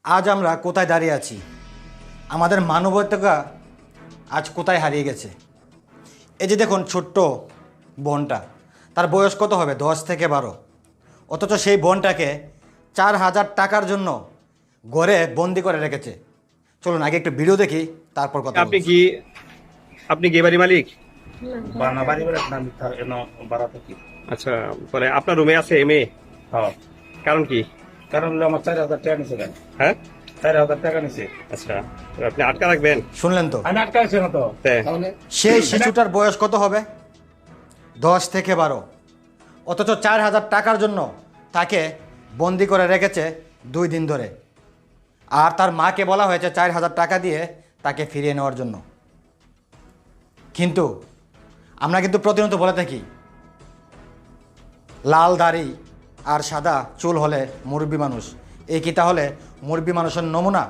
আজ আমরা কোথায় দাঁড়িয়ে আছি? আমাদের মানবতা আজ কোথায় হারিয়ে গেছে? এই যে দেখুন ছোট্ট বোনটা, তার বয়স কত হবে? 10 থেকে 12। অথচ সেই বোনটাকে 4,000 টাকার জন্য ঘরে বন্দি করে রেখেছে। চলুন আগে একটু ভিডিও দেখি, তারপর কথা আপনি বলছি। কি আপনি কি এ বাড়ি মালিক? বানা বাড়ি বেড়ে না মিথ্যা এন বাড়া থাকি। আচ্ছা, পরে আপনার রুমে আছে মেয়ে? হ্যাঁ, কারণ কি? কারণ হলো আমার 4,000 টাকা নিছে কেন? হ্যাঁ, 4,000 টাকা নিছে। আচ্ছা, আপনি আটকা রাখবেন? শুনলেন তো? আমি আটকাইছি না তো। তে, তাহলে সেই শিশুটার বয়স কত হবে? 10 থেকে 12। অথচ 4,000 টাকার জন্য তাকে বন্দি করে রেখেছে 2 দিন ধরে। আর তার মাকে বলা হয়েছে 4,000 টাকা দিয়ে তাকে ফিরিয়ে নেওয়ার জন্য। কিন্তু আমরা কিন্তু প্রতিনিয়ত বলে থাকি, লাল দাড়ি আর সাদা চুল হলে মুরব্বী মানুষ। এই কি তাহলে মুরব্বী মানুষের নমুনা?